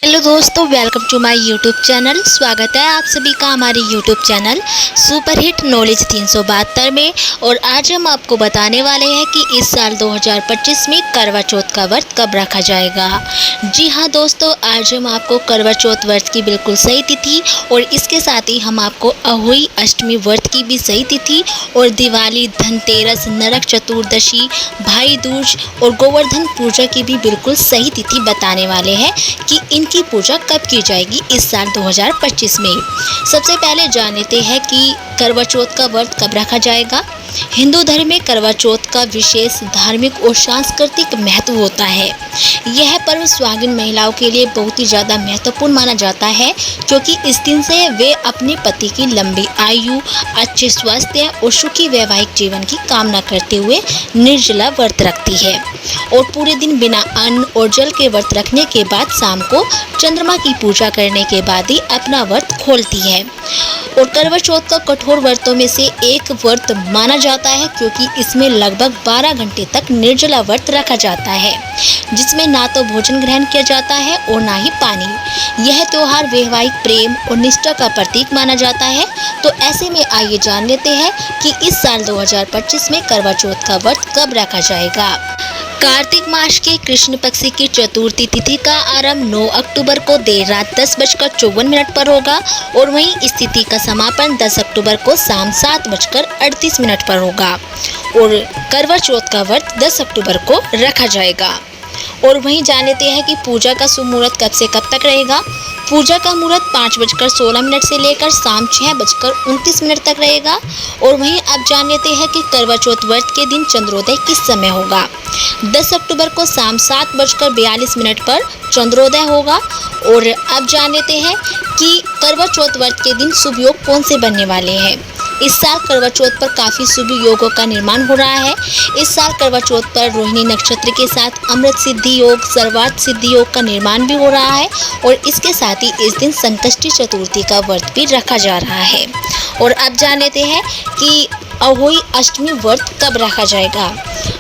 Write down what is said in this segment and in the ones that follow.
Hello दोस्तों, welcome to my YouTube channel. स्वागत है आप सभी का हमारे यूट्यूब चैनल सुपरहिट नॉलेज 372 में। और आज हम आपको बताने वाले हैं कि इस साल 2025 में करवा चौथ का व्रत कब रखा जाएगा। जी हाँ दोस्तों, आज हम आपको करवा चौथ व्रत की बिल्कुल सही तिथि और इसके साथ ही हम आपको अहोई अष्टमी व्रत की भी सही तिथि और दिवाली, धनतेरस, नरक चतुर्दशी, भाई दूज और गोवर्धन पूजा की भी बिल्कुल सही तिथि बताने वाले हैं कि इनकी पूजा कब की जाएगी इस साल 2025 में। सबसे पहले जान लेते हैं कि करवा चौथ का व्रत कब रखा जाएगा। हिंदू धर्म में करवा चौथ का विशेष धार्मिक और सांस्कृतिक महत्व होता है। यह पर्व सुहागिन महिलाओं के लिए बहुत ही ज़्यादा महत्वपूर्ण माना जाता है, क्योंकि इस दिन से वे अपने पति की लंबी आयु, अच्छे स्वास्थ्य और सुखी वैवाहिक जीवन की कामना करते हुए निर्जला व्रत रखती है और पूरे दिन बिना अन्न और जल के व्रत रखने के बाद शाम को चंद्रमा की पूजा करने के बाद ही अपना व्रत खोलती है। और करवा चौथ का कठोर व्रतों में से एक व्रत माना जाता है, क्योंकि इसमें लगभग 12 घंटे तक निर्जला व्रत रखा जाता है, जिसमें ना तो भोजन ग्रहण किया जाता है और ना ही पानी। यह त्योहार वैवाहिक प्रेम और निष्ठा का प्रतीक माना जाता है। तो ऐसे में आइए जान लेते हैं कि इस साल 2025 में करवा चौथ का व्रत कब रखा जाएगा। कार्तिक मास के कृष्ण पक्ष की चतुर्थी तिथि का आरंभ 9 अक्टूबर को देर रात 10:54 पर होगा और वहीं इस तिथि का समापन 10 अक्टूबर को शाम 7:38 पर होगा। और करवा चौथ का व्रत 10 अक्टूबर को रखा जाएगा। और वहीं जान लेते हैं कि पूजा का शुभ मुहूर्त कब से कब तक रहेगा। पूजा का मुहूर्त 5:16 से लेकर शाम 6:29 तक रहेगा। और वहीं अब जान लेते हैं कि करवा चौथ व्रत के दिन चंद्रोदय किस समय होगा। 10 अक्टूबर को शाम 7:42 पर चंद्रोदय होगा। और अब जान लेते हैं कि करवा चौथ व्रत के दिन शुभ योग कौन से बनने वाले हैं। इस साल करवा चौथ पर काफ़ी शुभ योगों का निर्माण हो रहा है। इस साल करवा चौथ पर रोहिणी नक्षत्र के साथ अमृत सिद्धि योग, सर्वार्थ सिद्धि योग का निर्माण भी हो रहा है। और इसके साथ ही इस दिन संकष्टी चतुर्थी का व्रत भी रखा जा रहा है। और अब जान लेते हैं कि अहोई अष्टमी व्रत कब रखा जाएगा।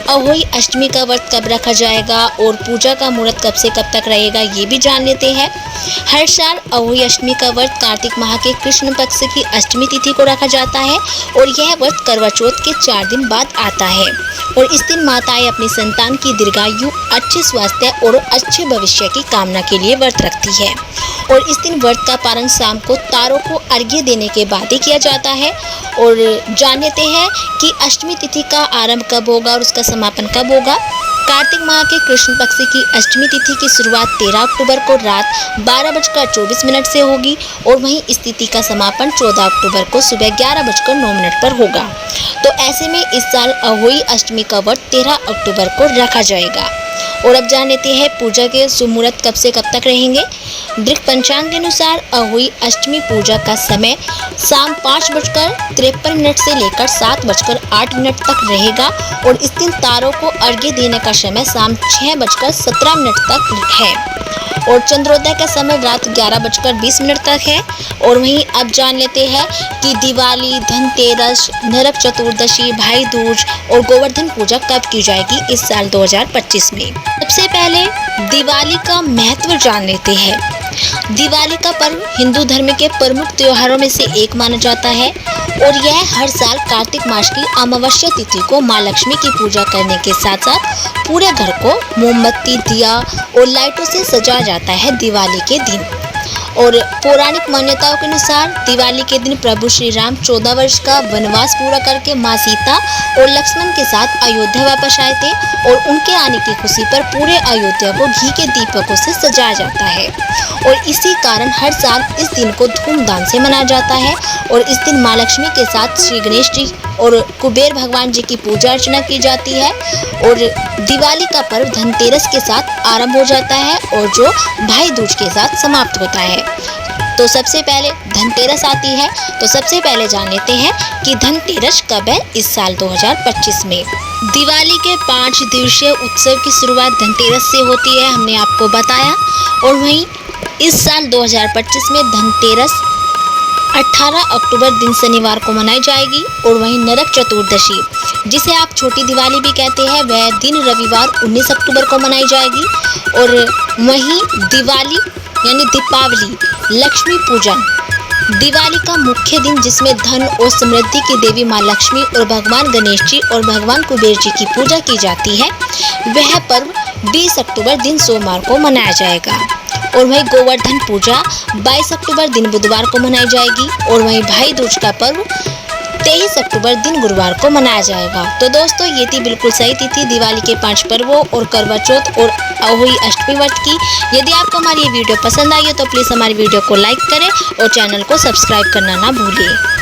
अहोई अष्टमी का व्रत कब रखा जाएगा और पूजा का मुहूर्त कब से कब तक रहेगा, ये भी जान लेते हैं। हर साल अहोई अष्टमी का व्रत कार्तिक माह के कृष्ण पक्ष की अष्टमी तिथि को रखा जाता है और यह व्रत करवा चौथ के 4 दिन बाद आता है। और इस दिन माताएं अपनी संतान की दीर्घायु, अच्छे स्वास्थ्य और अच्छे भविष्य की कामना के लिए व्रत रखती है। और इस दिन व्रत का पारण शाम को तारों को अर्घ्य देने के बाद ही किया जाता है। और जान लेते हैं कि अष्टमी तिथि का आरंभ कब होगा और उसका समापन कब होगा। कार्तिक माह के कृष्ण पक्ष की अष्टमी तिथि की शुरुआत 13 अक्टूबर को रात 12:24 से होगी और वहीं इस तिथि का समापन 14 अक्टूबर को सुबह 11:09 पर होगा। तो ऐसे में इस साल अहोई अष्टमी का व्रत 13 अक्टूबर को रखा जाएगा। और अब जान लेते हैं पूजा के शुभ मुहूर्त कब से कब तक रहेंगे। दृक पंचांग के अनुसार अहोई अष्टमी पूजा का समय शाम 5:53 से लेकर 7:08 तक रहेगा। और इस दिन तारों को अर्घ्य देने का समय शाम 6:17 तक है और चंद्रोदय का समय रात 11:20 तक है। और वहीं अब जान लेते हैं कि दिवाली, धनतेरस, नरक चतुर्दशी, भाई दूज और गोवर्धन पूजा कब की जाएगी इस साल 2025 में। सबसे पहले दिवाली का महत्व जान लेते हैं। दिवाली का पर्व हिंदू धर्म के प्रमुख त्योहारों में से एक माना जाता है और यह हर साल कार्तिक मास की अमावस्या तिथि को मां लक्ष्मी की पूजा करने के साथ साथ पूरे घर को मोमबत्ती, दिया और लाइटों से सजाया जाता है दिवाली के दिन। और पौराणिक मान्यताओं के अनुसार दिवाली के दिन प्रभु श्री राम 14 वर्ष का वनवास पूरा करके मां सीता और लक्ष्मण के साथ अयोध्या वापस आए थे और उनके आने की खुशी पर पूरे अयोध्या को घी के दीपकों से सजाया जाता है। और इसी कारण हर साल इस दिन को धूमधाम से मनाया जाता है। और इस दिन मां लक्ष्मी के साथ श्री गणेश जी और कुबेर भगवान जी की पूजा अर्चना की जाती है। और दिवाली का पर्व धनतेरस के साथ आरंभ हो जाता है और जो भाई दूज के साथ समाप्त होता है। तो सबसे पहले धनतेरस आती है। तो सबसे पहले जान लेते हैं कि धनतेरस कब है इस साल 2025 में। दिवाली के 5 दिवसीय उत्सव की शुरुआत धनतेरस से होती है, हमने आपको बताया। और वहीं इस साल 2025 में धनतेरस 18 अक्टूबर दिन शनिवार को मनाई जाएगी। और वहीं नरक चतुर्दशी, जिसे आप छोटी दिवाली भी कहते हैं, वह दिन रविवार 19 अक्टूबर को मनाई जाएगी। और वहीं दिवाली यानी दीपावली, लक्ष्मी पूजन, दिवाली का मुख्य दिन जिसमें धन और समृद्धि की देवी माँ लक्ष्मी और भगवान गणेश जी और भगवान कुबेर जी की पूजा की जाती है, वह पर्व 20 अक्टूबर दिन सोमवार को मनाया जाएगा। और वहीं गोवर्धन पूजा 22 अक्टूबर दिन बुधवार को मनाई जाएगी। और वहीं भाई दूज का पर्व 23 अक्टूबर दिन गुरुवार को मनाया जाएगा। तो दोस्तों, ये थी बिल्कुल सही तिथि दिवाली के 5 पर्वों और करवा चौथ और अहोई अष्टमी व्रत की। यदि आपको हमारी ये वीडियो पसंद आई हो तो प्लीज़ हमारी वीडियो को लाइक करें और चैनल को सब्सक्राइब करना ना भूलिए।